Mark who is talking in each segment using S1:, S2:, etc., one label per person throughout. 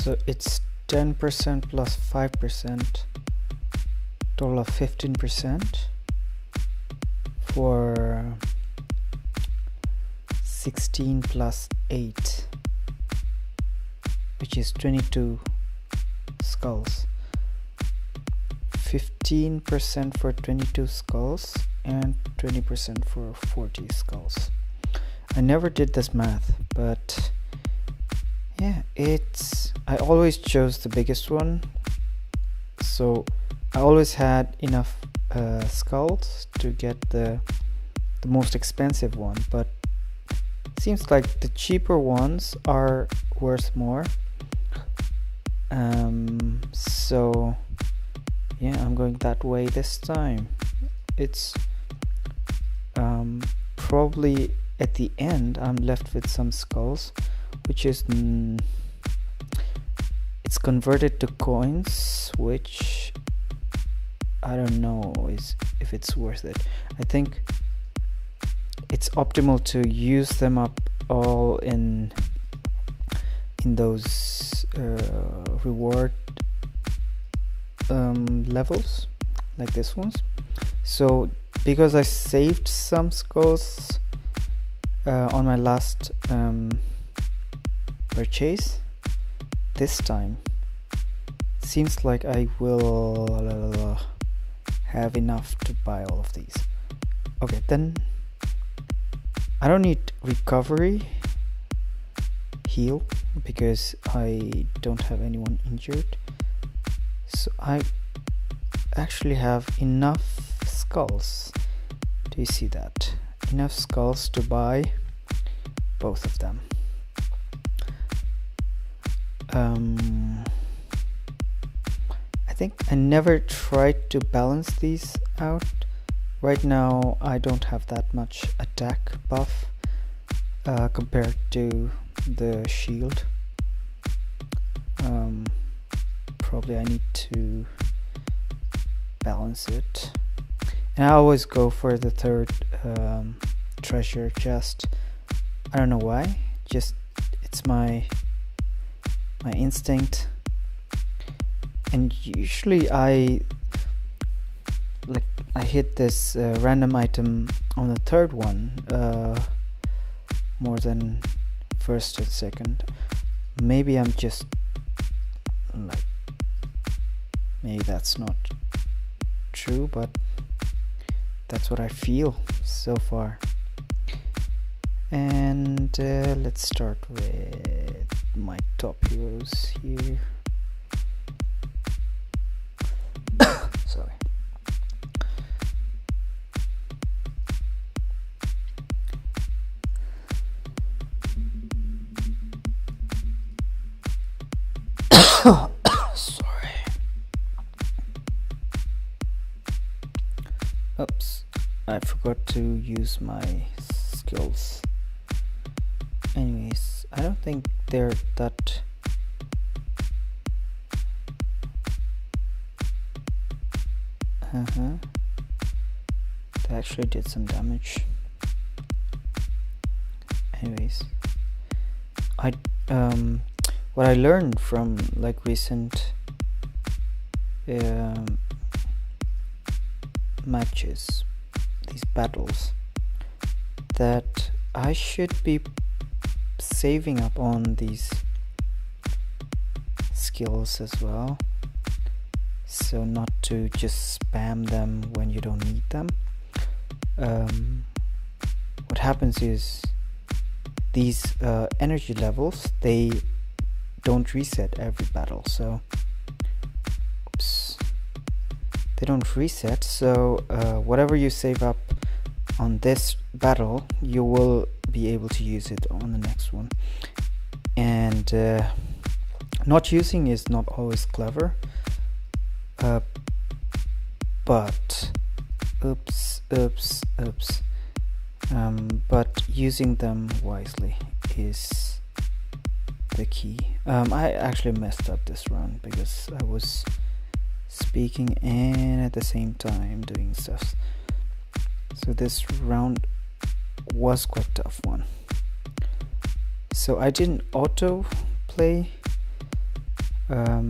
S1: So it's 10% plus 5%, total of 15% for 16 plus 8, which is 22 skulls. 15% for 22 skulls and 20% for 40 skulls. I never did this math, but yeah, I always chose the biggest one, so I always had enough skulls to get the most expensive one, but seems like the cheaper ones are worth more. So yeah, I'm going that way this time. It's probably at the end I'm left with some skulls, which is it's converted to coins, which I don't know if it's worth it. I think it's optimal to use them up all in those reward levels like this ones. So because I saved some skulls on my last purchase, this time it seems like I will have enough to buy all of these. Okay, then I don't need recovery heal because I don't have anyone injured, so I actually have enough skulls. Do you see that? Enough skulls to buy both of them. I think I never tried to balance these out. Right now I don't have that much attack buff compared to the shield. Probably I need to balance it, and I always go for the third treasure chest. I don't know why, just it's my instinct. And usually I hit this random item on the third one more than first and second. Maybe I'm just like, maybe that's not true, but that's what I feel so far. And let's start with my top heroes here. Sorry. Sorry. Oops, I forgot to use my skills. Anyways, I don't think they're that they actually did some damage. Anyways, what I learned from like recent matches, these battles, that I should be saving up on these skills as well, so not to just spam them when you don't need them. What happens is these energy levels, they don't reset every battle, so they don't reset, so whatever you save up on this battle, you will be able to use it on the next one. And not using is not always clever, but but using them wisely is the key. I actually messed up this round because I was speaking and at the same time doing stuff, so this round was quite a tough one. So I didn't auto play I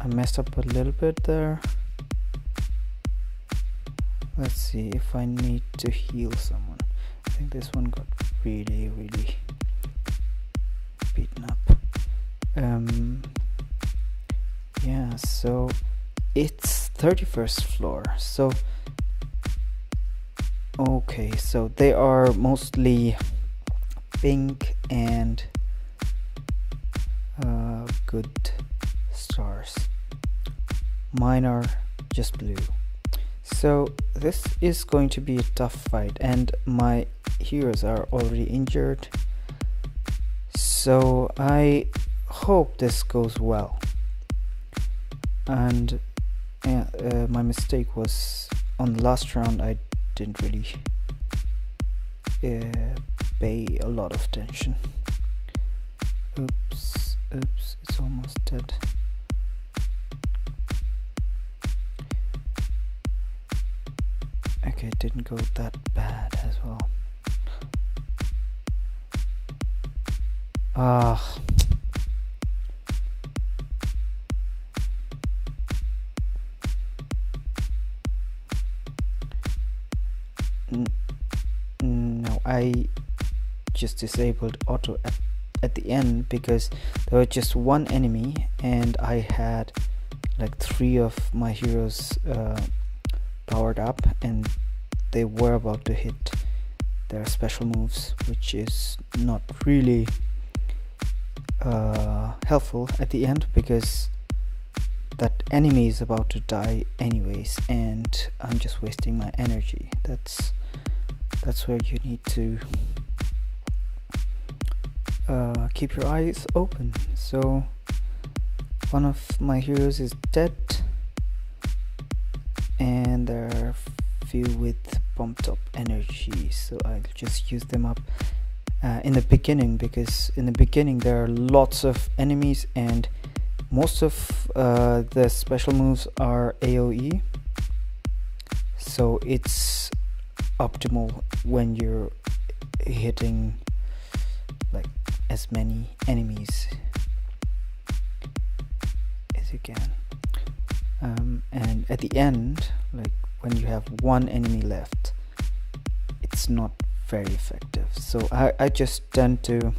S1: messed up a little bit there. Let's see if I need to heal someone. I think this one got really beaten up. Yeah, so it's 31st floor. So okay, so they are mostly pink and good stars. Mine are just blue. So this is going to be a tough fight, and my heroes are already injured, so I hope this goes well. And my mistake was on the last round I didn't really pay a lot of attention. Oops, it's almost dead. Okay, it didn't go that bad as well. No, I just disabled auto at the end because there was just one enemy and I had like 3 of my heroes powered up and they were about to hit their special moves, which is not really helpful at the end because that enemy is about to die anyways and I'm just wasting my energy. That's where you need to keep your eyes open. So one of my heroes is dead and there are few with pumped up energy, so I'll just use them up in the beginning, because in the beginning there are lots of enemies and most of the special moves are AoE, so it's optimal when you're hitting like as many enemies as you can. And at the end, like when you have one enemy left, it's not very effective. So I just tend to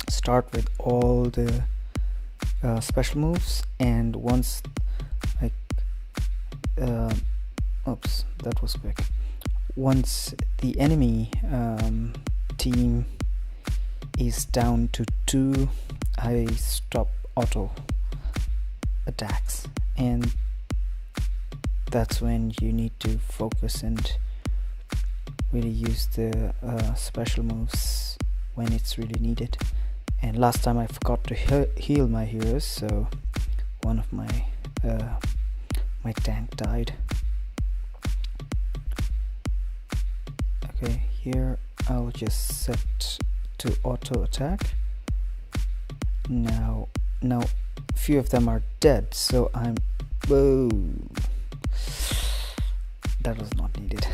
S1: start with all the special moves, and once like oops, that was quick. Once the enemy team is down to 2, I stop auto attacks, and that's when you need to focus and really use the special moves when it's really needed. And last time I forgot to heal my heroes, so one of my my tank died. Okay, here I'll just set to auto attack. Now a few of them are dead, so I'm whoa, that was not needed.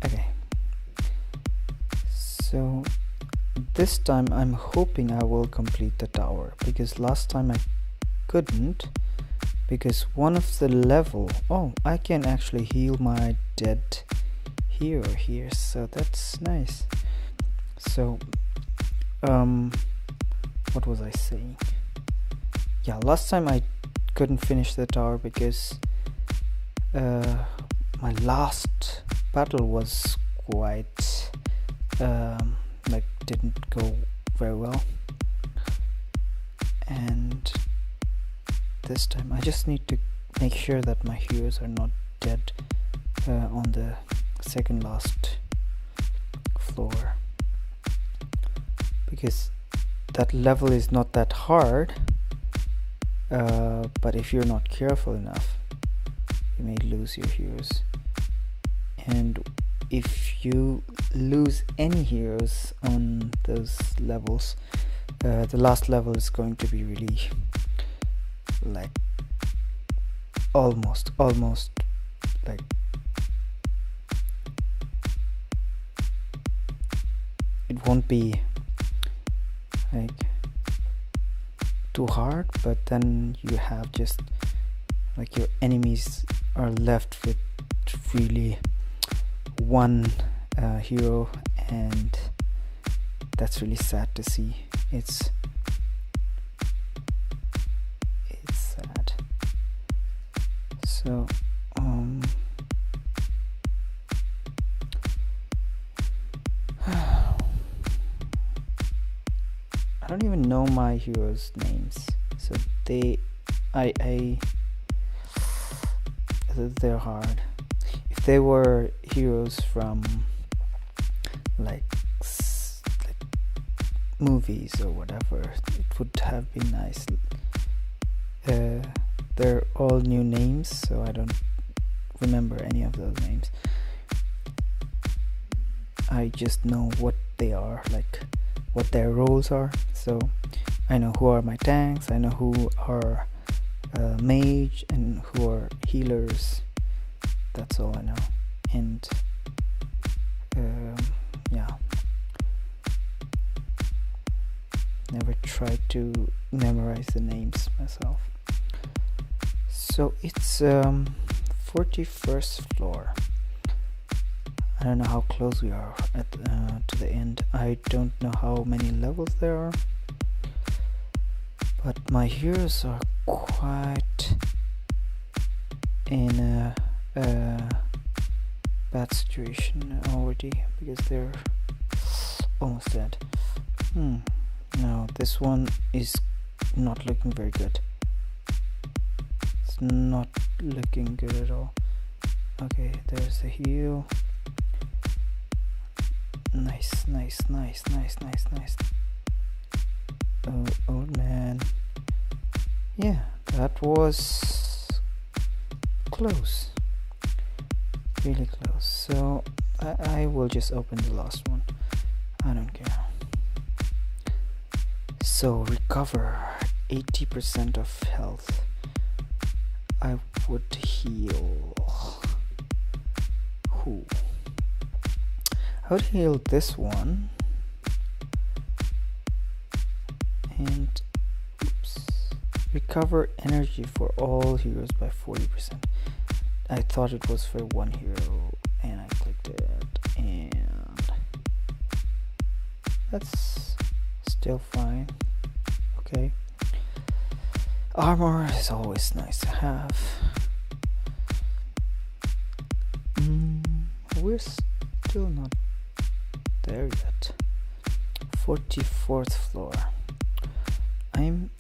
S1: Okay, so this time I'm hoping I will complete the tower, because last time I couldn't, because one of the level, oh, I can actually heal my dead hero here, so that's nice. So what was I saying? Yeah, last time I couldn't finish the tower because my last battle was quite like didn't go very well, and this time I just need to make sure that my heroes are not dead on the second last floor, because that level is not that hard, but if you're not careful enough you may lose your heroes, and if you lose any heroes on those levels, the last level is going to be really like almost like it won't be like too hard, but then you have just like your enemies are left with really one hero, and that's really sad to see. It's sad. So I don't even know my heroes' names, so they're hard. If they were heroes from like movies or whatever, it would have been nice. They're all new names, so I don't remember any of those names. I just know what they are, like what their roles are. So I know who are my tanks, I know who are mage and who are healers. That's all I know. And yeah, never tried to memorize the names myself. So it's 41st floor. I don't know how close we are to the end. I don't know how many levels there are, but my heroes are quite in a bad situation already, because they're almost dead. No, this one is not looking very good. It's not looking good at all. Okay, there's a heal. Nice. Oh man. Yeah, that was close. Really close. So I will just open the last one. I don't care. So recover 80% of health. I would heal. Who? I would heal this one. And recover energy for all heroes by 40%. I thought it was for one hero, and I clicked it, and that's still fine. Okay. Armor is always nice to have. We're still not there yet. 44th floor. I'm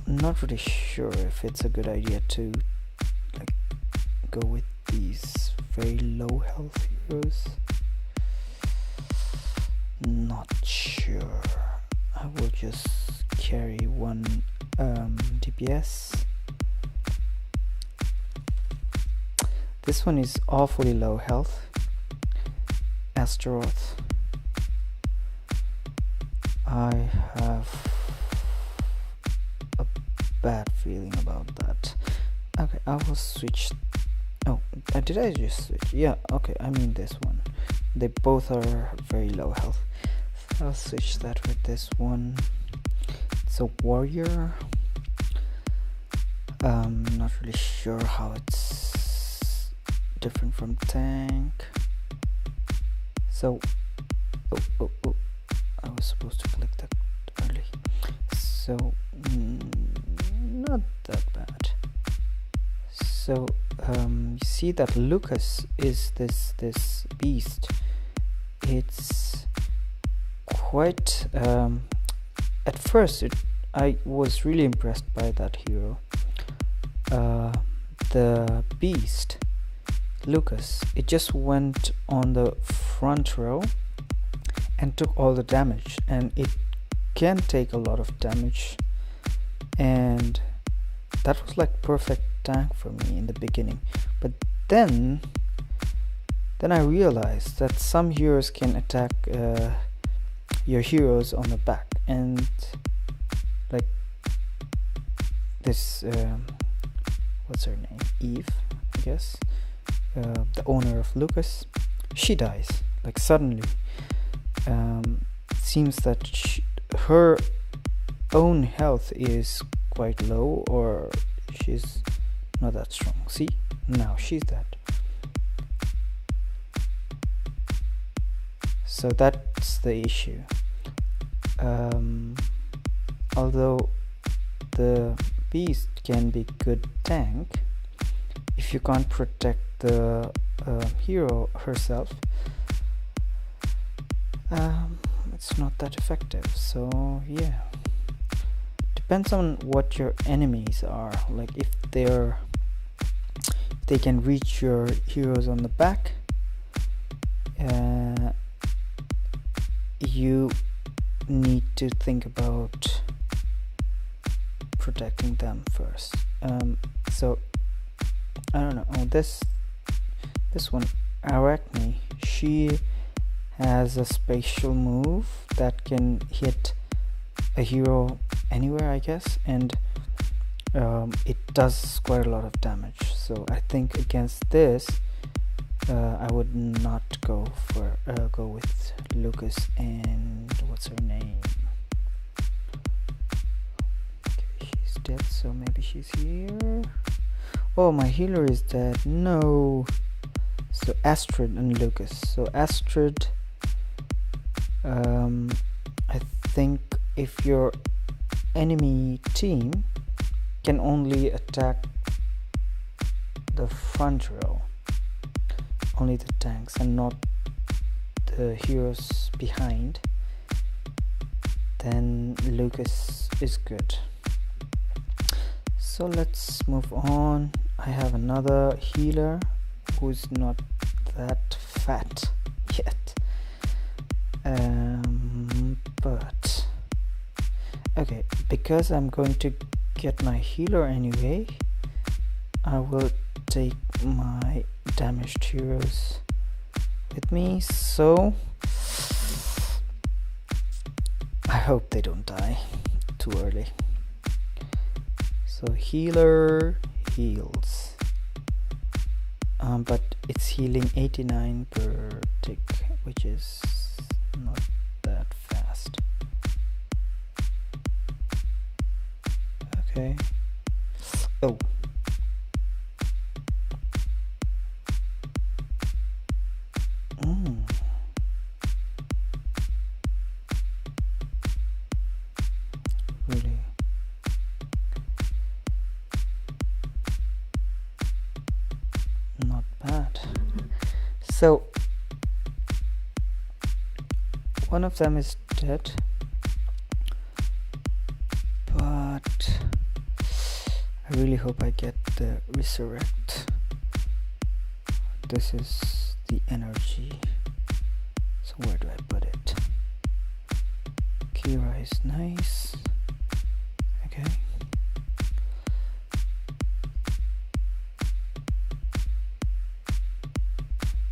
S1: not really sure if it's a good idea to like go with these very low health heroes. Not sure. I will just carry one DPS. This one is awfully low health. Astaroth. I have a bad feeling about that. Okay, I will switch. Oh, did I just switch? Yeah, okay, I mean this one. They both are very low health. I'll switch that with this one. It's a warrior. Not really sure how it's different from tank. So, oh, I was supposed to click that early. So, not that bad. So, you see that Lucas is this beast. It's quite at first I was really impressed by that hero. The beast Lucas, it just went on the front row and took all the damage, and it can take a lot of damage, and that was like perfect tank for me in the beginning. But then I realized that some heroes can attack your heroes on the back, and like this what's her name, Eve, I guess, the owner of Lucas, she dies like suddenly. Seems that her own health is quite low, or she's not that strong. See, now she's dead. So that's the issue. Although the beast can be good tank, if you can't protect the hero herself, it's not that effective. So yeah, depends on what your enemies are. Like if they can reach your heroes on the back, you need to think about protecting them first. So I don't know. Oh, this one, Arachne, she has a special move that can hit a hero anywhere, I guess, and it does quite a lot of damage. So I think against this, I would not go with Lucas and what's her name? Okay, she's dead, so maybe she's here. Oh, my healer is dead. No. So Astrid and Lucas. So Astrid, I think if your enemy team can only attack the front row, only the tanks and not the heroes behind, then Lucas is good. So let's move on. I have another healer who's not that fat yet, but okay, because I'm going to get my healer anyway, I will take my damaged heroes with me, so I hope they don't die too early. So healer heals, but it's healing 89 per tick, which is not that fast. Okay. Oh. Really. Not bad. So one of them is dead, but I really hope I get the resurrect. This is the energy. So where do I put it? Kira is nice. Okay.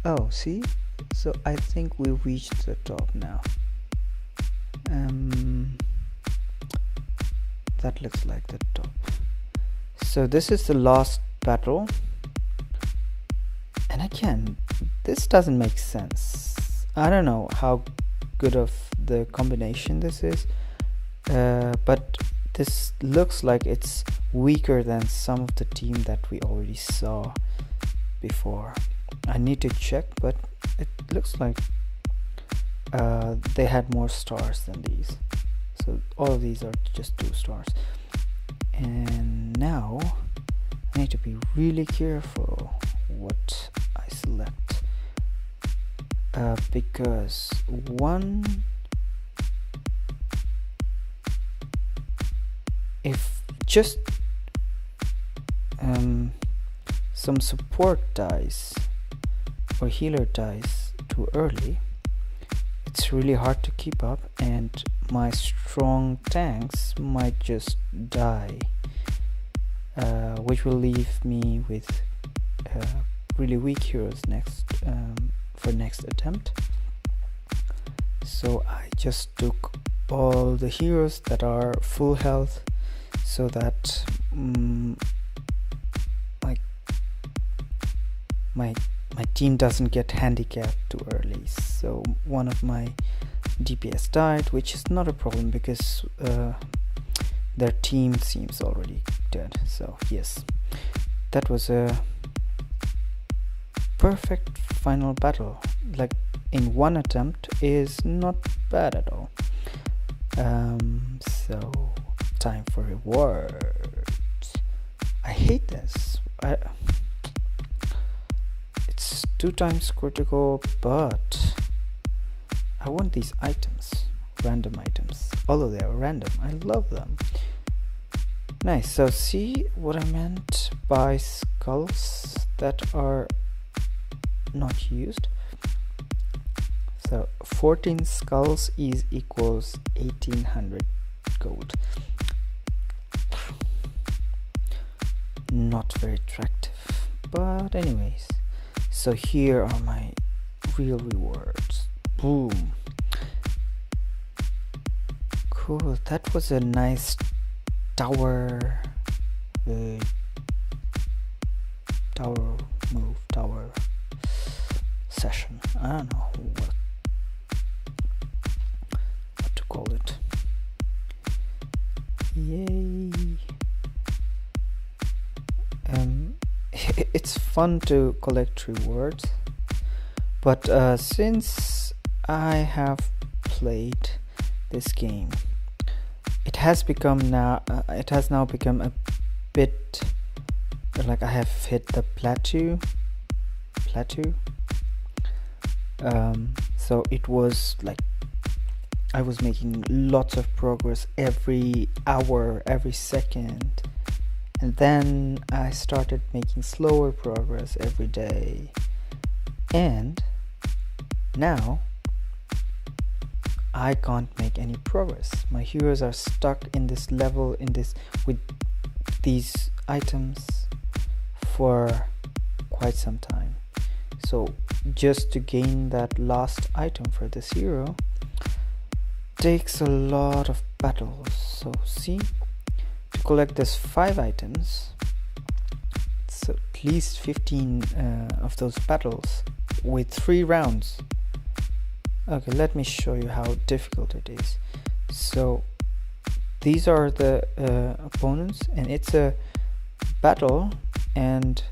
S1: Oh, see? So I think we reached the top now. That looks like the top. So this is the last battle. And again, this doesn't make sense. I don't know how good of the combination this is, but this looks like it's weaker than some of the team that we already saw before. I need to check, but it looks like they had more stars than these. So all of these are just 2 stars. And now I need to be really careful what I select, because if just some support dies or healer dies too early, it's really hard to keep up, and my strong tanks might just die, which will leave me with really weak heroes for next attempt. So I just took all the heroes that are full health, so that my team doesn't get handicapped too early. So one of my DPS died, which is not a problem because their team seems already dead. So yes, that was a perfect final battle. Like in one attempt is not bad at all. So time for rewards. I hate this. It's 2 times critical, but I want these items, random items, although they are random. I love them. Nice. So see what I meant by skulls that are not used. So 14 skulls is equals 1800 gold. Not very attractive, but anyways. So here are my real rewards. Boom. Cool. That was a nice tower session. I don't know what to call it. Yay. It's fun to collect rewards, but since I have played this game, it has now become a bit like I have hit the plateau. So it was like I was making lots of progress every hour, every second, and then I started making slower progress every day, and now I can't make any progress. My heroes are stuck in this level, with these items for quite some time. So just to gain that last item for this hero takes a lot of battles. So see, to collect this 5 items, it's at least 15 of those battles with 3 rounds. Okay, let me show you how difficult it is. So these are the opponents, and it's a battle, and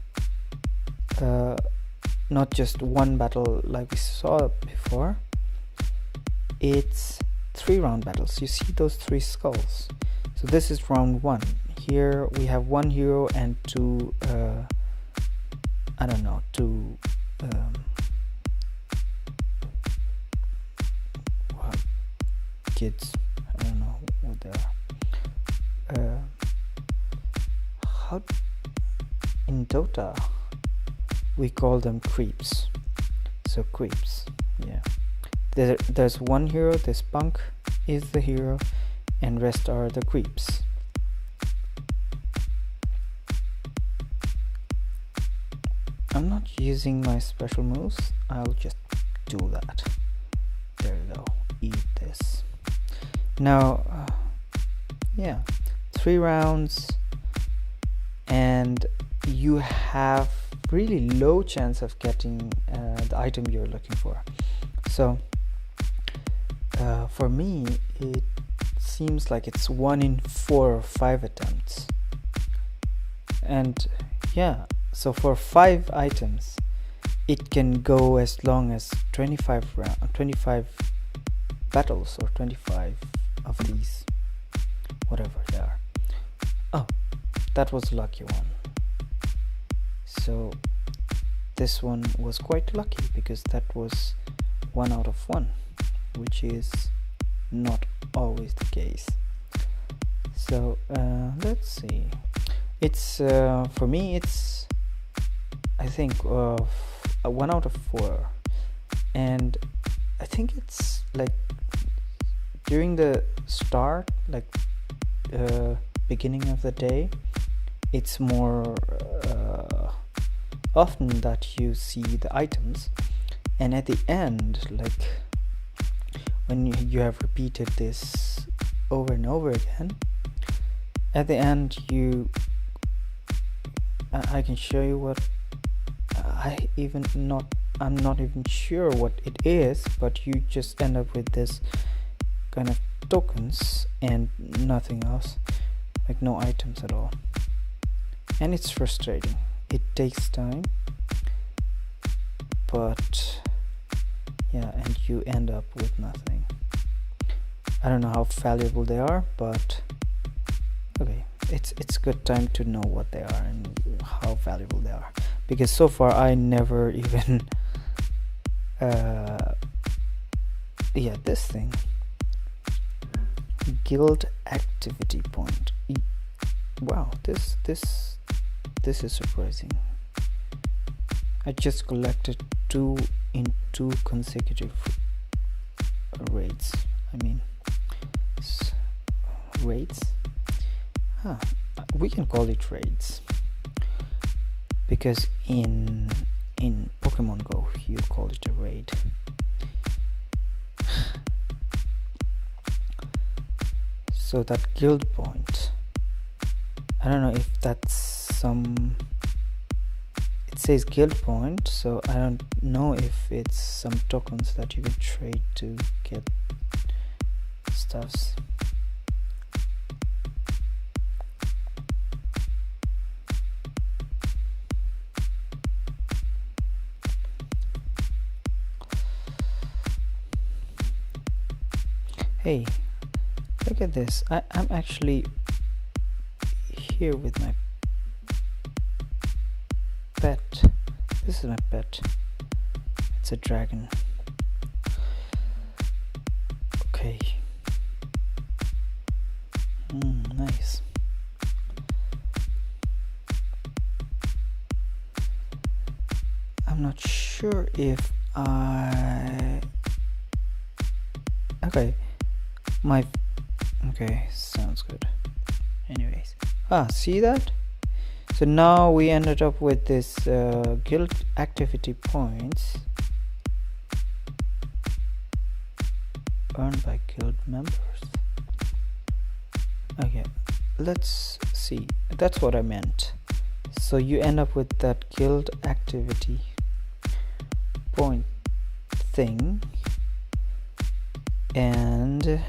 S1: not just one battle like we saw before. It's 3 round battles. You see those 3 skulls. So this is round 1. Here we have 1 hero and 2 kids. I don't know what they are. How in Dota we call them creeps. So creeps, yeah. There's 1 hero. This punk is the hero, and rest are the creeps. I'm not using my special moves. I'll just do that. There you go. Eat this. Now, yeah, 3 rounds, and you have really low chance of getting the item you're looking for. So for me, it seems like it's 1 in 4 or 5 attempts, and yeah, so for 5 items it can go as long as 25 battles, or 25 of these, whatever they are. Oh, that was a lucky one. So this one was quite lucky, because that was 1 out of 1, which is not always the case. So let's see. It's for me, it's I think a 1 out of 4, and I think it's like during the start, like beginning of the day, it's more often that you see the items, and at the end, like when you have repeated this over and over again, at the end I can show you what I'm not even sure what it is, but you just end up with this kind of tokens and nothing else. like no items at all, and it's frustrating. It takes time, but yeah, and you end up with nothing. I don't know how valuable they are, but okay, it's good time to know what they are and how valuable they are, because so far I never even yeah, this thing, guild activity point. Wow, this is surprising. I just collected 2 in 2 consecutive raids. I mean raids. We can call it raids, because in Pokemon Go you call it a raid. So that guild point, I don't know if that's some, it says guild point, so I don't know if it's some tokens that you can trade to get stuffs. Hey, look at this. I'm actually here with my pet. This is my pet. It's a dragon. Okay. Nice. I'm not sure if okay. Okay, sounds good. Anyways, see that? So now we ended up with this guild activity points earned by guild members. Okay, let's see. That's what I meant. So you end up with that guild activity point thing, and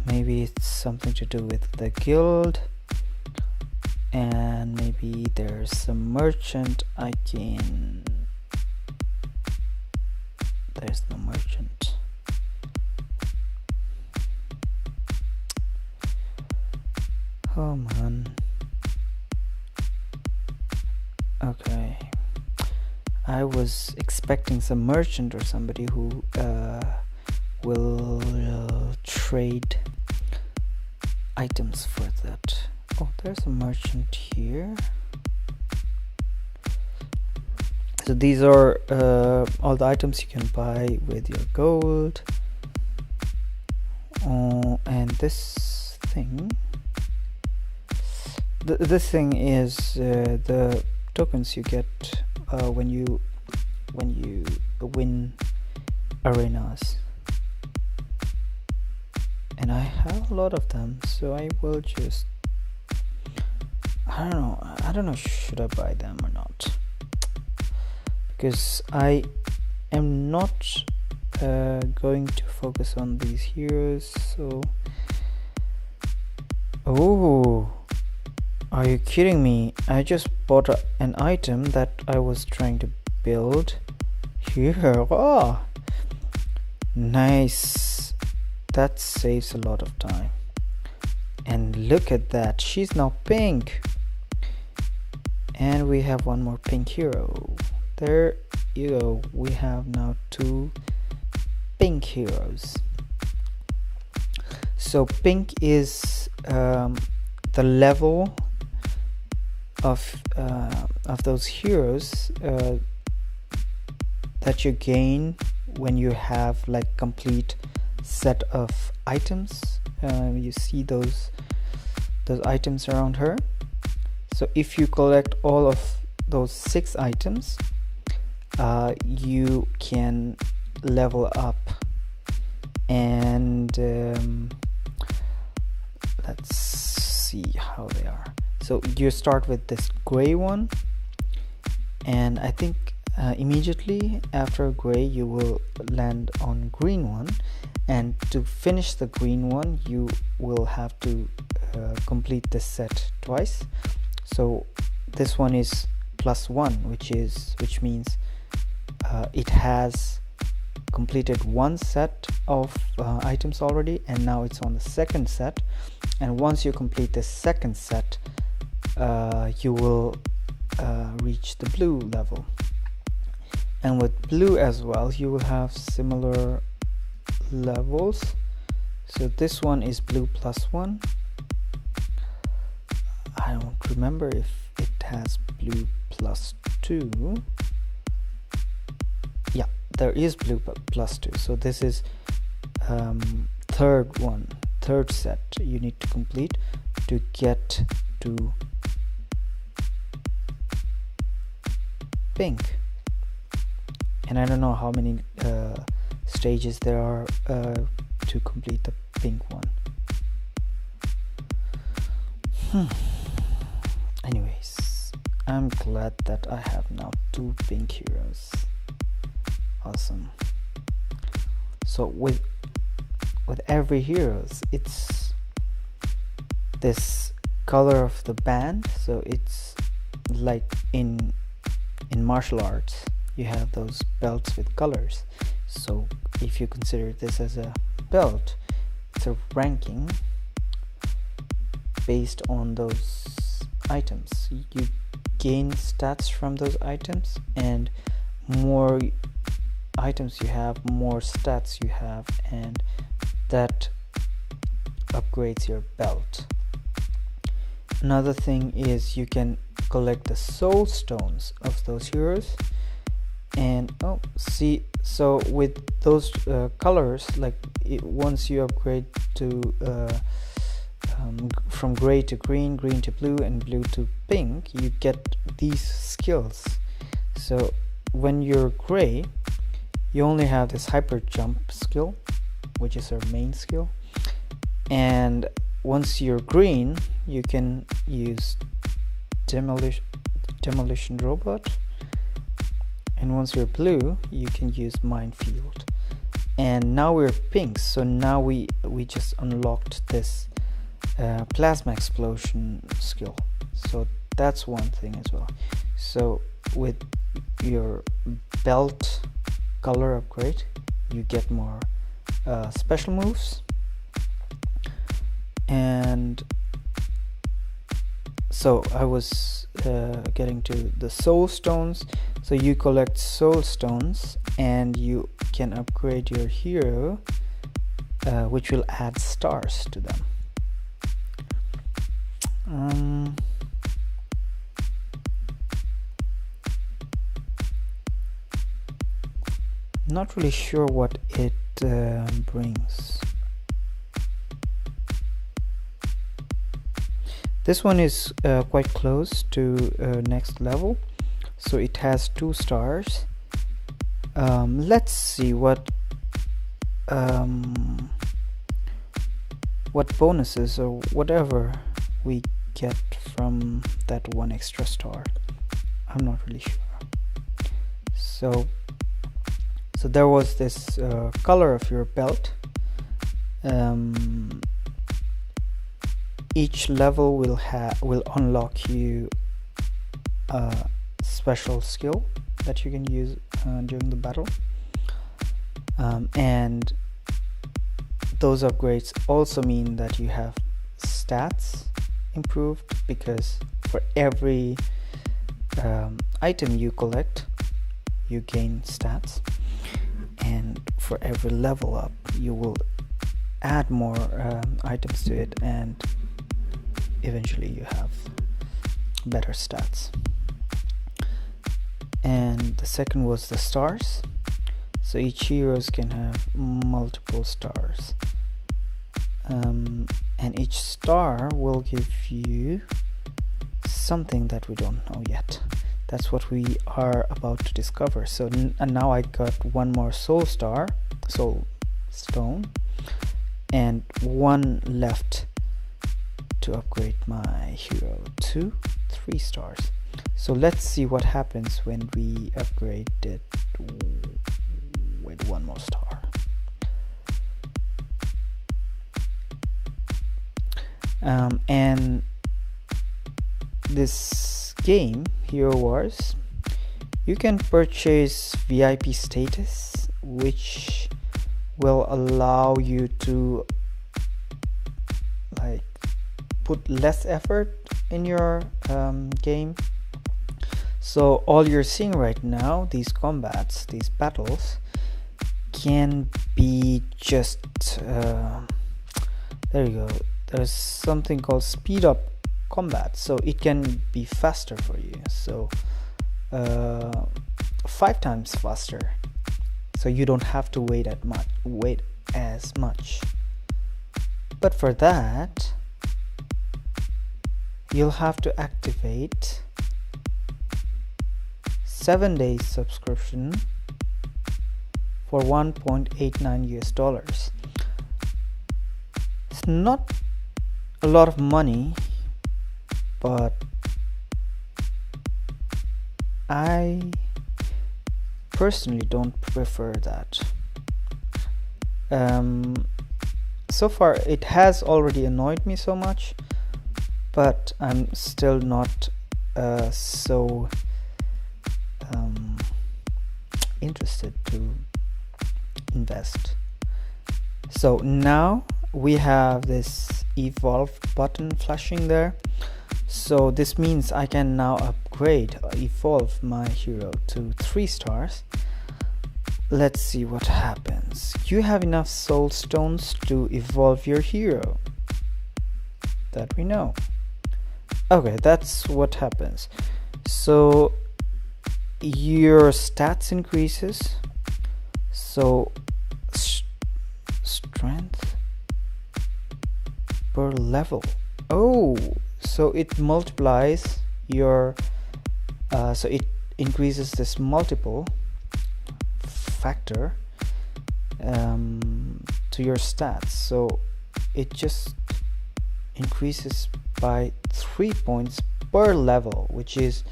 S1: maybe it's something to do with the guild, and maybe there's some merchant I can. There's no merchant. Oh man. Okay, I was expecting some merchant or somebody who will trade items for that. Oh, there's a merchant here. So these are all the items you can buy with your gold. And this thing, this thing is the tokens you get when you win arenas, and I have a lot of them, so I will just, I don't know should I buy them or not, because I am not going to focus on these heroes. So oh, are you kidding me? I just bought an item that I was trying to build here. Oh, nice. That saves a lot of time. And look at that, she's now pink, and we have one more pink hero. There you go, we have now 2 pink heroes. So pink is the level of those heroes that you gain when you have like complete set of items. You see those items around her. So if you collect all of those 6 items, you can level up. And let's see how they are. So you start with this gray one, and I think immediately after gray you will land on green one, and to finish the green one you will have to complete this set twice. So this one is +1, which means it has completed one set of items already, and now it's on the second set. And once you complete the second set, you will reach the blue level. And with blue as well, you will have similar levels. So this one is blue +1. I don't remember if it has blue +2. Yeah, there is blue +2. So this is third set you need to complete to get to pink. And I don't know how many stages there are to complete the pink one. Anyways, I'm glad that I have now 2 pink heroes. Awesome. So with every heroes, it's this color of the band. So it's like in martial arts, you have those belts with colors. So if you consider this as a belt, it's a ranking based on those items. You gain stats from those items, and more items you have, more stats you have, and that upgrades your belt. Another thing is you can collect the soul stones of those heroes. And see, so with those colors, like once you upgrade to from gray to green, green to blue, and blue to pink, you get these skills. So when you're gray, you only have this hyper jump skill, which is our main skill. And once you're green, you can use demolition robot. And once you're blue, you can use minefield. And now we're pink, so now we just unlocked this plasma explosion skill. So that's one thing as well. So with your belt color upgrade, you get more special moves. And so I was getting to the soul stones. So you collect soul stones and you can upgrade your hero, which will add stars to them. Not really sure what it brings. This one is quite close to next level, so it has 2 stars. Let's see what bonuses or whatever we get from that 1 extra star. I'm not really sure. So there was this color of your belt. Each level will unlock you a special skill that you can use during the battle, and those upgrades also mean that you have stats improved, because for every item you collect, you gain stats, and for every level up you will add more items to it, and eventually you have better stats. And the second was the stars. So each heroes can have multiple stars, and each star will give you something that we don't know yet. That's what we are about to discover. So and now I got 1 more soul stone, and 1 left to upgrade my hero to 3 stars. So let's see what happens when we upgrade it with 1 more star. And this game, Hero Wars, you can purchase VIP status, which will allow you to like put less effort in your game. So all you're seeing right now, these combats, these battles, can be just there you go, there's something called speed up combat, so it can be faster for you, so 5 times faster, so you don't have to wait as much. But for that you'll have to activate 7 days subscription for $1.89. It's not a lot of money, but I personally don't prefer that. So far it has already annoyed me so much, but I'm still not so interested to invest. So now we have this evolve button flashing there, so this means I can now upgrade or evolve my hero to 3 stars. Let's see what happens. You have enough soul stones to evolve your hero, that we know. Okay, that's what happens. So your stats increases, so strength per level. Oh, so it multiplies your so it increases this multiple factor to your stats, so it just increases by 3 points per level, which is,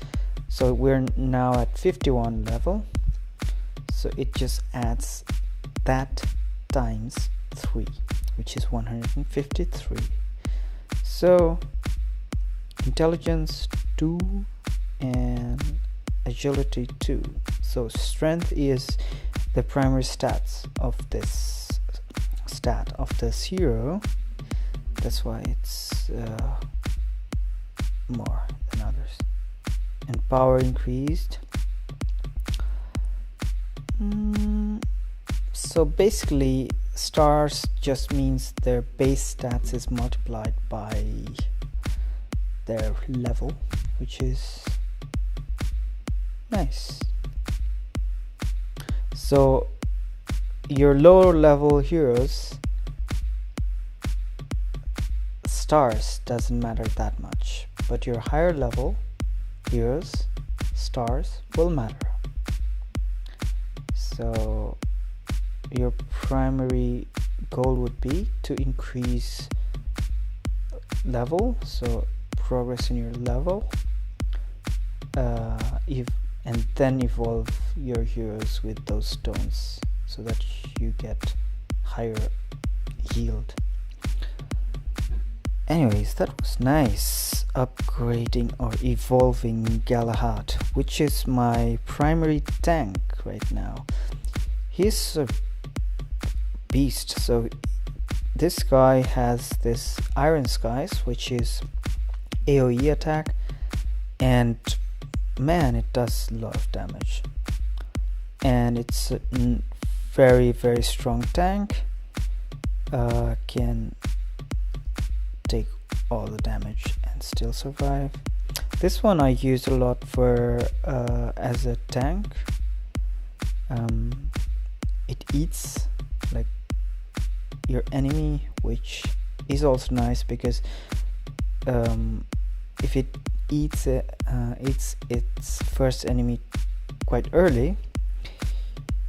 S1: so we're now at 51 level, so it just adds that times 3, which is 153. So intelligence 2 and agility 2. So strength is the primary stats of this hero, that's why it's more than others. And power increased. So basically stars just means their base stats is multiplied by their level, which is nice. So your lower level heroes, stars doesn't matter that much, but your higher level heroes, stars will matter. So your primary goal would be to increase level, so progress in your level, and then evolve your heroes with those stones so that you get higher yield. Anyways, that was nice, upgrading or evolving Galahad, which is my primary tank right now. He's a beast. So this guy has this Iron Skies, which is AoE attack, and man, it does a lot of damage, and it's a very strong tank. Can take all the damage and still survive. This one I use a lot for as a tank. It eats like your enemy, which is also nice because if it eats its first enemy quite early,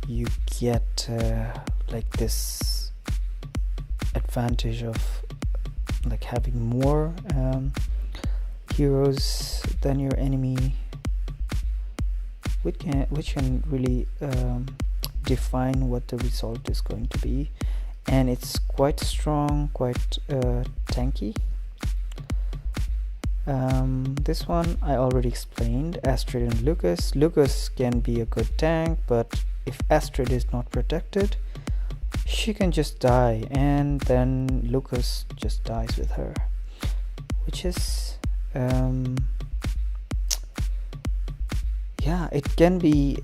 S1: you get like this advantage of like having more heroes than your enemy, which can really define what the result is going to be. And it's quite strong, quite tanky, This one I already explained. Astrid and Lucas. Lucas can be a good tank, but if Astrid is not protected, she can just die, and then Lucas just dies with her, which is yeah, it can be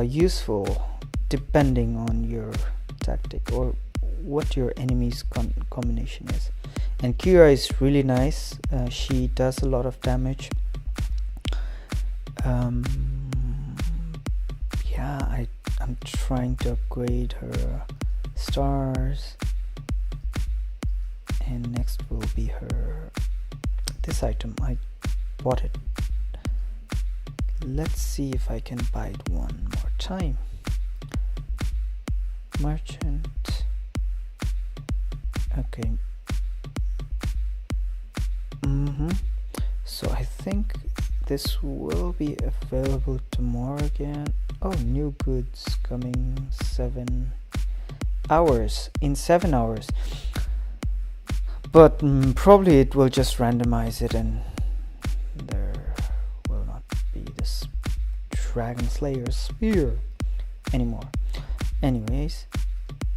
S1: useful depending on your tactic or what your enemy's combination is. And Kira is really nice. She does a lot of damage. Yeah, I'm trying to upgrade her stars, and next will be her this item. I bought it. Let's see if I can buy it one more time. Merchant. Okay. So I think this will be available tomorrow again. Oh, new goods coming 7 hours, in 7 hours. But probably it will just randomize it and there will not be this Dragon Slayer spear anymore. Anyways,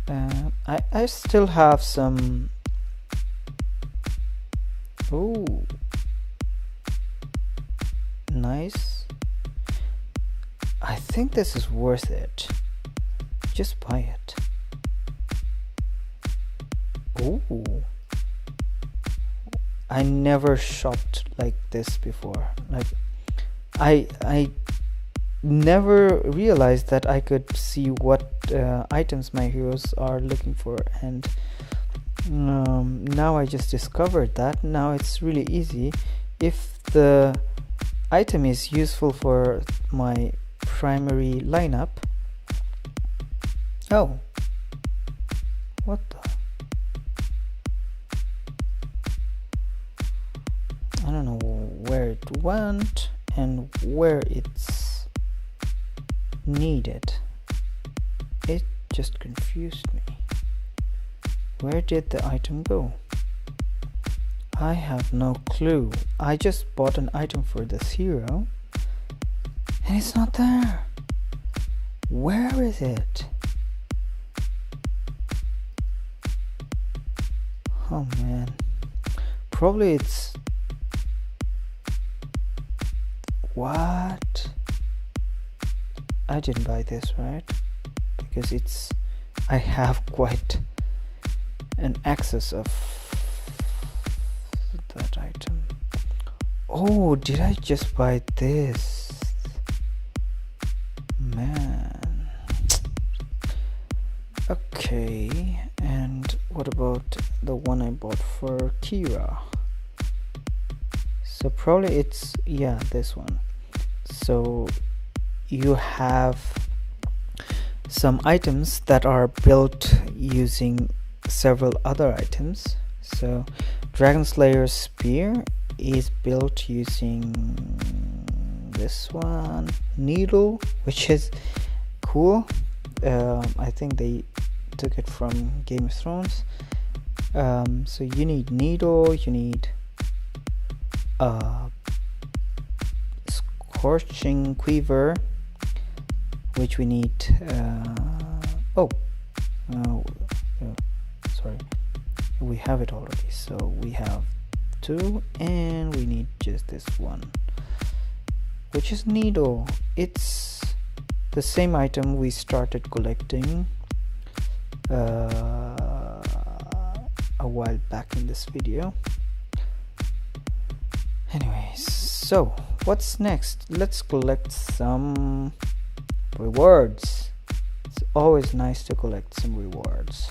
S1: I still have some. Oh, nice. I think this is worth it. Just buy it. Oh, I never shopped like this before. Like I never realized that I could see what items my heroes are looking for, and now I just discovered that. Now it's really easy. If the item is useful for my primary lineup. Oh, what the? I don't know where it went and where it's needed. It just confused me. Where did the item go? I have no clue. I just bought an item for this hero and it's not there. Where is it? Oh man. Probably it's... What? I didn't buy this, right? Because it's... I have quite an access of that item. Oh, did I just buy this? Man. Okay, and what about the one I bought for Kira? So probably it's, yeah, this one. So you have some items that are built using several other items. So Dragon Slayer Spear is built using this one, Needle, which is cool. I think they took it from Game of Thrones. So you need Needle, you need Scorching Quiver, which we need sorry, we have it already. So we have 2 and we need just this one, which is Needle. It's the same item we started collecting a while back in this video. Anyways, so what's next? Let's collect some rewards. It's always nice to collect some rewards.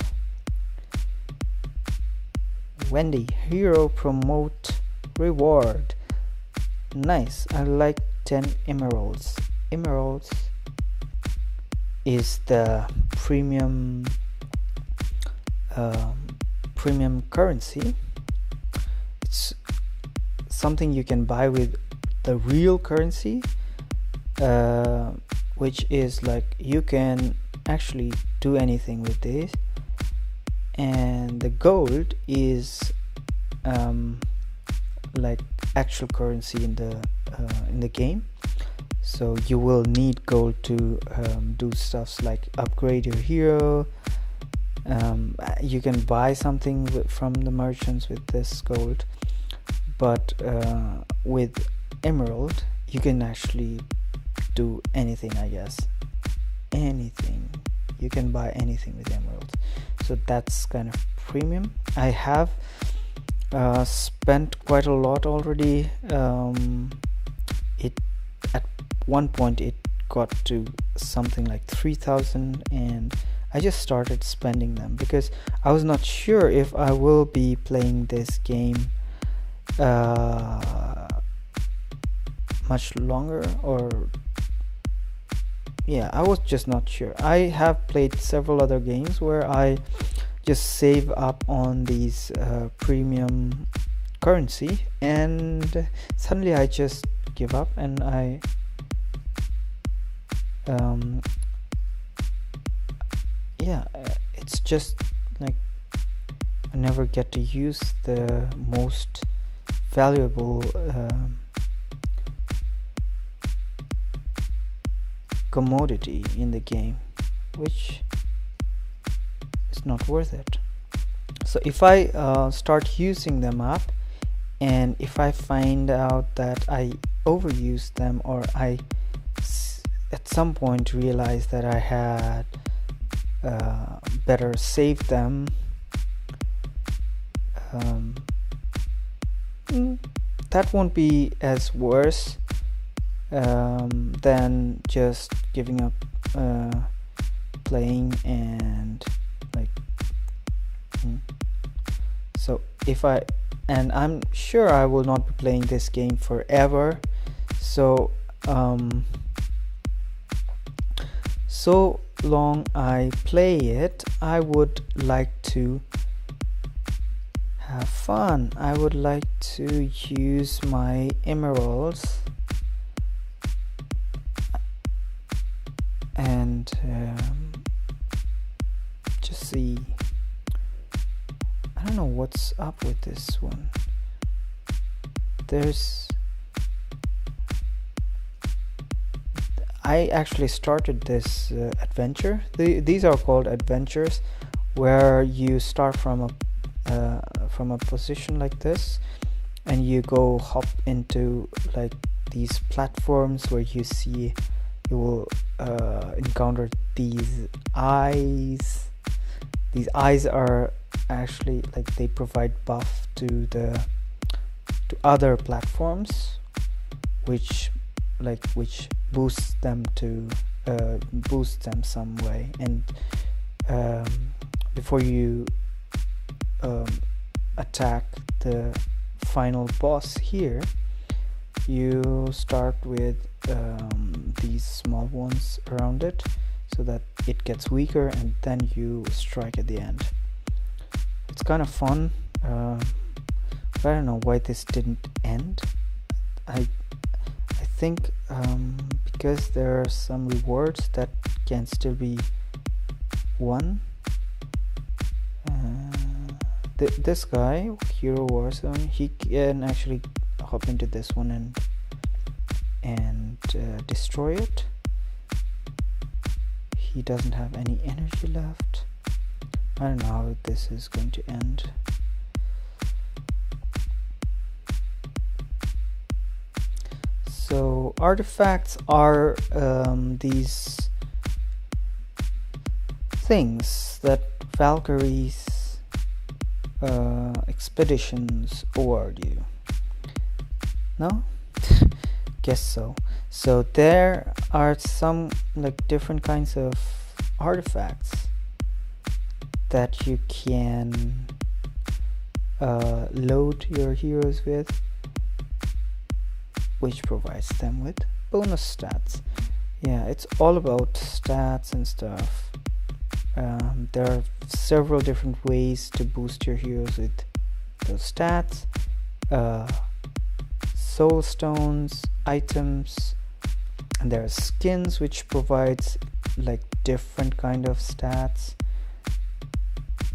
S1: Wendy, hero promote reward. Nice. I like 10 emeralds. Emeralds is the premium currency. It's something you can buy with the real currency, which is like you can actually do anything with this. And the gold is like actual currency in the game. So you will need gold to do stuffs like upgrade your hero. You can buy something from the merchants with this gold, but with emerald you can actually do anything, I guess. Anything. You can buy anything with emerald. So that's kind of premium. I have spent quite a lot already. It at one point it got to something like 3,000, and I just started spending them because I was not sure if I will be playing this game much longer, or yeah, I was just not sure. I have played several other games where I just save up on these premium currency, and suddenly I just give up, and it's just like I never get to use the most valuable commodity in the game, which is not worth it. So if I start using them up, and if I find out that I overuse them, or I at some point realize that I had better save them, that won't be as worse than just giving up playing and like so if I'm sure I will not be playing this game forever, so so long I play it, I would like to have fun. I would like to use my emeralds and just see. I don't know what's up with this one. I actually started this adventure. These are called adventures, where you start from a position like this, and you go hop into like these platforms where you will encounter these eyes. These eyes are actually like they provide buff to other platforms, which boosts them some way, and before you attack the final boss here, you start with these small ones around it, so that it gets weaker, and then you strike at the end. It's kind of fun, but I don't know why this didn't end. I think because there are some rewards that can still be won. This guy, Hero Warzone, he can actually hop into this one and destroy it. He doesn't have any energy left. I don't know how this is going to end. So artifacts are these things that Valkyrie's expeditions award you. No? Guess so. So there are some like different kinds of artifacts that you can load your heroes with, which provides them with bonus stats. Yeah, it's all about stats and stuff. There are several different ways to boost your heroes with those stats. Soul stones, items, and there are skins which provides like different kind of stats.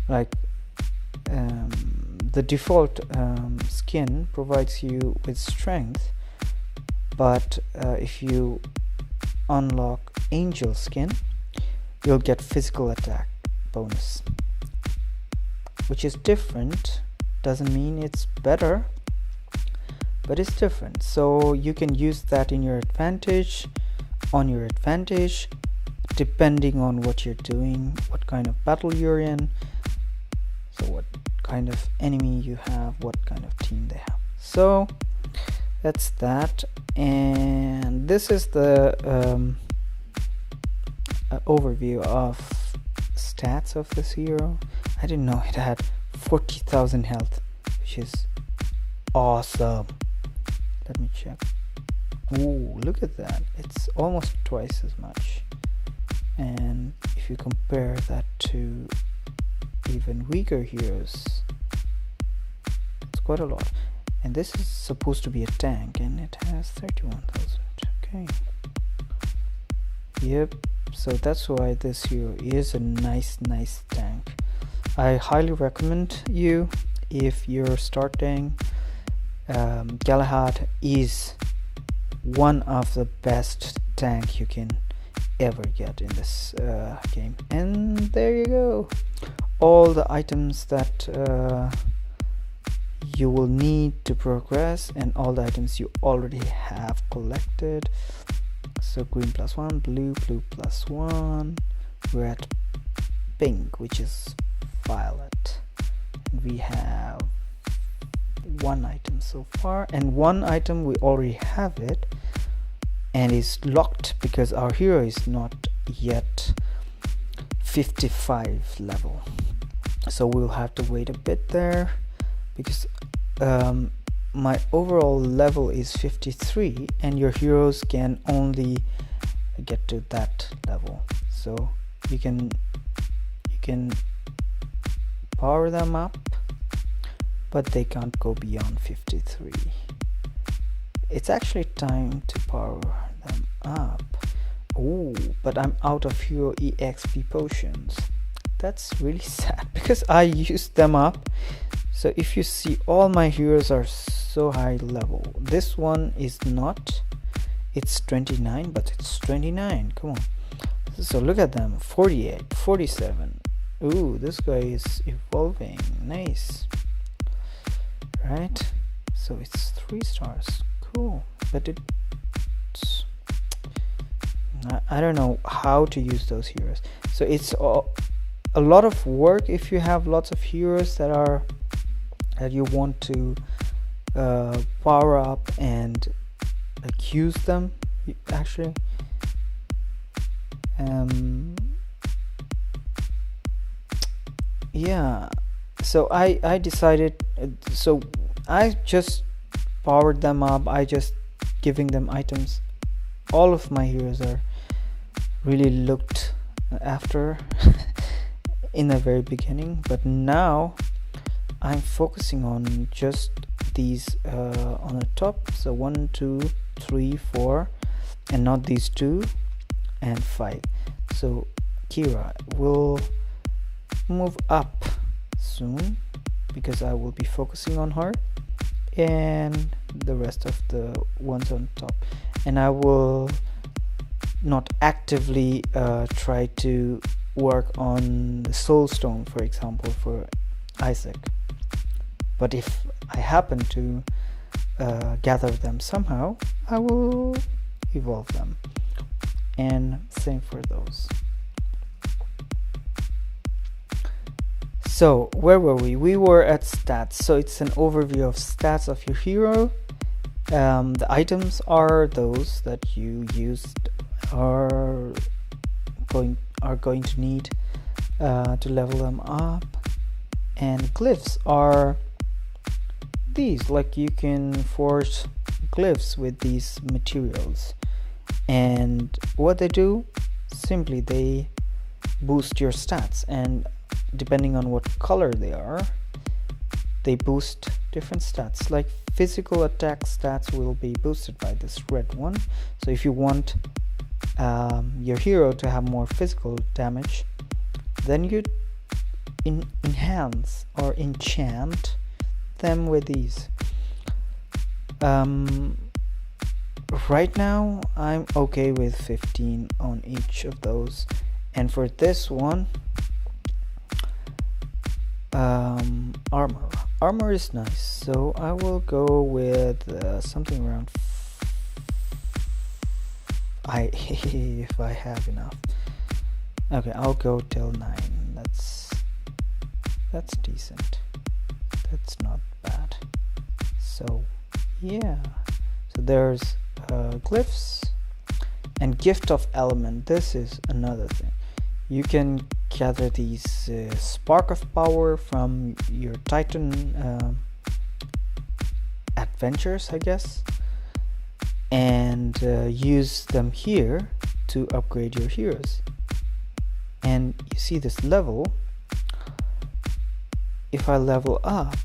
S1: Like the default skin provides you with strength, but if you unlock angel skin, you'll get physical attack bonus, which is different. Doesn't mean it's better, but it's different. So you can use that in your advantage, on your advantage, depending on what you're doing, what kind of battle you're in, so what kind of enemy you have, what kind of team they have. So that's that, and this is the overview of stats of this hero. I didn't know it had 40,000 health, which is awesome. Let me check. Ooh, look at that, it's almost twice as much. And if you compare that to even weaker heroes, it's quite a lot. And this is supposed to be a tank, and it has 31,000. Okay. Yep. So that's why this hero is a nice tank. I highly recommend you, if you're starting, Galahad is one of the best tank you can ever get in this game. And there you go, all the items that you will need to progress, and all the items you already have collected. So green +1, blue +1, red, pink, which is violet. And we have one item so far, and one item we already have it, and is locked because our hero is not yet 55 level. So we'll have to wait a bit there, because my overall level is 53, and your heroes can only get to that level. So you can power them up, but they can't go beyond 53. It's actually time to power them up. Oh, but I'm out of hero EXP potions. That's really sad, because I used them up. So if you see, all my heroes are so high level. This one is not. It's 29, but it's 29. Come on. So look at them. 48, 47. Ooh, this guy is evolving. Nice. Right? So it's 3 stars. Cool. But it's, I don't know how to use those heroes. So it's a lot of work if you have lots of heroes that you want to power up and use them actually. Yeah, so I decided, so I just powered them up. I just giving them items. All of my heroes are really looked after in the very beginning, but now I'm focusing on just these on the top. So 1, 2, 3, 4, and not these 2 and 5. So Kira will move up soon, because I will be focusing on her and the rest of the ones on top, and I will not actively try to work on the soul stone, for example, for Isaac. But if I happen to gather them somehow, I will evolve them, and same for those. So where were we? We were at stats. So it's an overview of stats of your hero. The items are those that you used are going to need to level them up, and glyphs are these. Like, you can forge glyphs with these materials, and what they do, simply they boost your stats, and depending on what color they are, they boost different stats. Like physical attack stats will be boosted by this red one. So if you want your hero to have more physical damage, then you enhance or enchant them with ease. Right now I'm okay with 15 on each of those, and for this one, armor is nice, so I will go with something around if I have enough. Okay, I'll go till 9. That's decent. That's not bad. So yeah, so there's glyphs and gift of element. This is another thing. You can gather these spark of power from your Titan adventures, I guess, and use them here to upgrade your heroes. And you see this level. If I level up,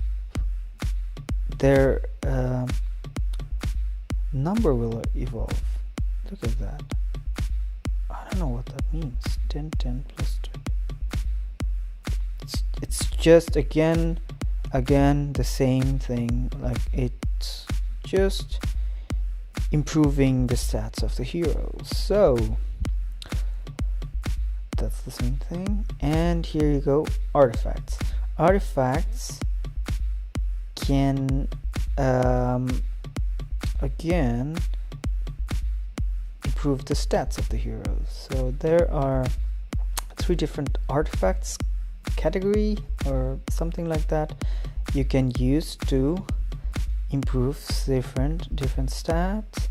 S1: their number will evolve. Look at that. I don't know what that means. 10 plus 20. It's just again the same thing. Like, it's just improving the stats of the heroes. So that's the same thing. And here you go, artifacts. Artifacts can again improve the stats of the heroes. So there are 3 different artifacts category or something like that you can use to improve different stats.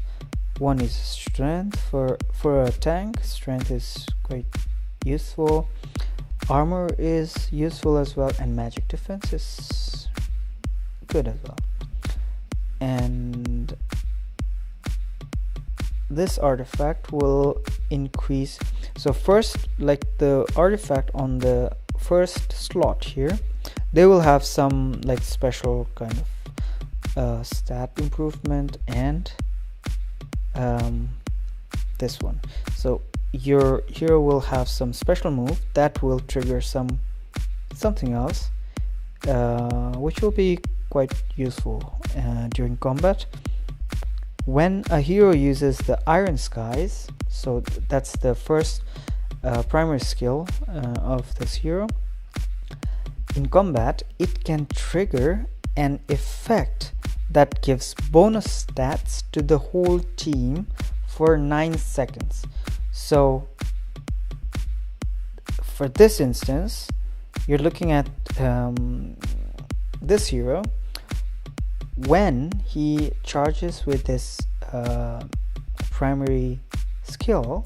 S1: One is strength. For a tank, strength is quite useful. Armor is useful as well, and magic defense is good as well. And this artifact will increase. So first, like the artifact on the first slot here, they will have some like special kind of stat improvement, and this one. So your hero will have some special move that will trigger something else, which will be quite useful during combat. When a hero uses the Iron Skies, so that's the first primary skill of this hero, in combat it can trigger an effect that gives bonus stats to the whole team for 9 seconds. So for this instance, you're looking at this hero. When he charges with this primary skill,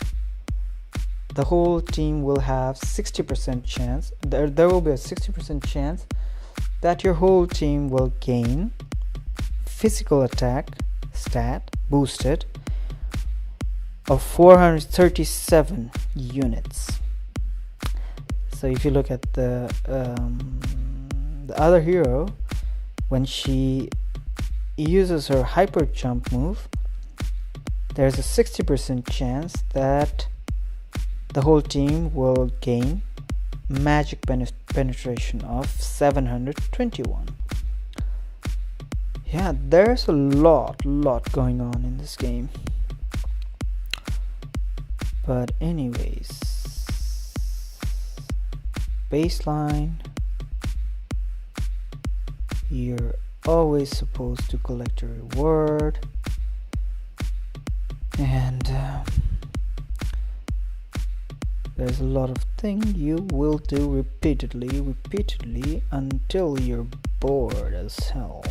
S1: the whole team will have 60% chance. There will be a 60% chance that your whole team will gain physical attack stat boosted of 437 units. So if you look at the other hero, when she uses her hyper jump move, there's a 60% chance that the whole team will gain magic penetration of 721. Yeah, there's a lot going on in this game. But anyways, baseline, you're always supposed to collect a reward, and there's a lot of things you will do repeatedly until you're bored as hell.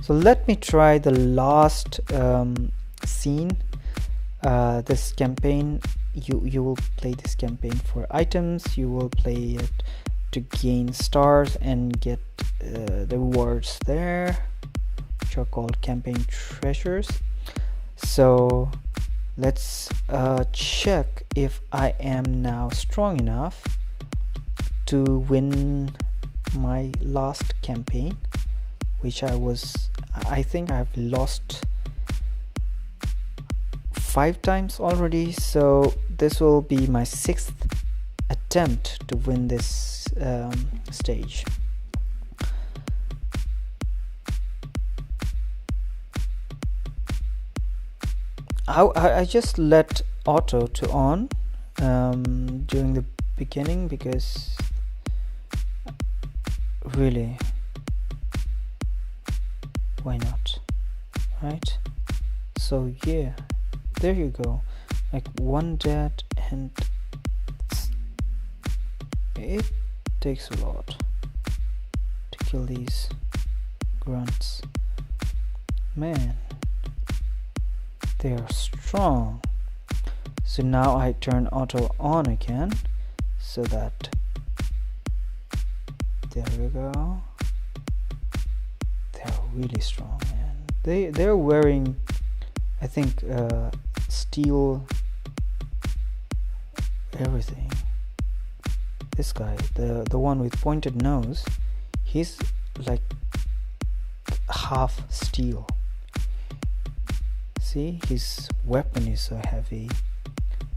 S1: So let me try the last scene. This campaign, you will play this campaign for items. You will play it to gain stars and get the rewards there, which are called campaign treasures. So let's check if I am now strong enough to win my last campaign, which I think I've lost 5 times already. So this will be my 6th attempt to win this stage. I just let auto to on during the beginning because really, why not, right? So yeah, there you go, like one dead, and it takes a lot to kill these grunts. Man, they are strong. So now I turn auto on again, so that, there we go. They're really strong, man. They're wearing, I think, steel everything. This guy, the one with pointed nose, he's like half steel. See, his weapon is so heavy.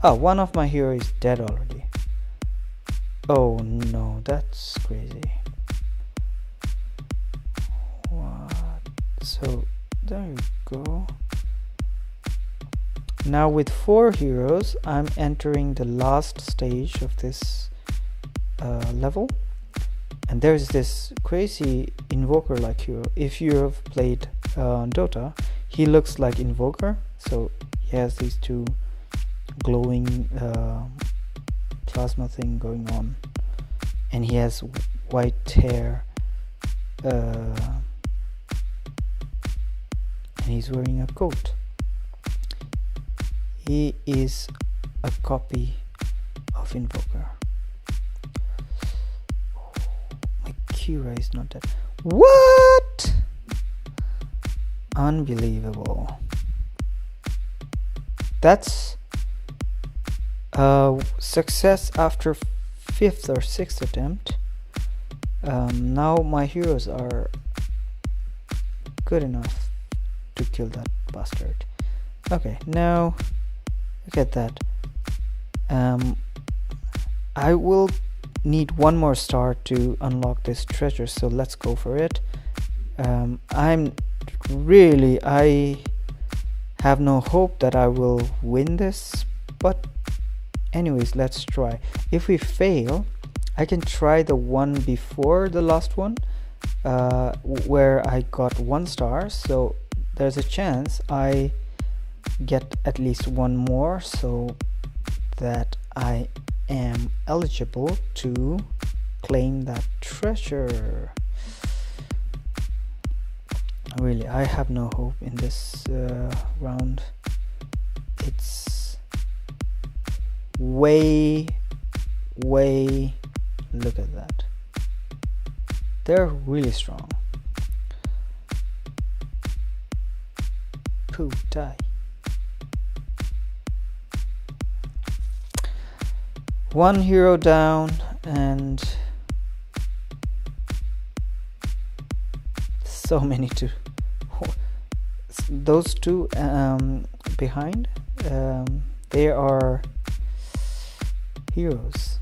S1: Oh, one of my heroes is dead already. Oh no, that's crazy. What? So there you go. Now with 4 heroes, I'm entering the last stage of this level, and there's this crazy invoker like hero. If you have played Dota, he looks like invoker, so he has these 2 glowing plasma thing going on, and he has white hair, and he's wearing a coat. He is a copy of invoker. My Kira is not dead. What? Unbelievable. That's success after 5th or 6th attempt. Now my heroes are good enough to kill that bastard. Okay, now look at that. I will need 1 more star to unlock this treasure, so let's go for it. I have no hope that I will win this, but anyways, let's try. If we fail, I can try the one before the last one, where I got 1 star, so there's a chance I get at least 1 more, so that I am eligible to claim that treasure. Really, I have no hope in this round. It's way, look at that. They're really strong. Pooh, die. 1 hero down, and so many to those 2 behind. They are heroes.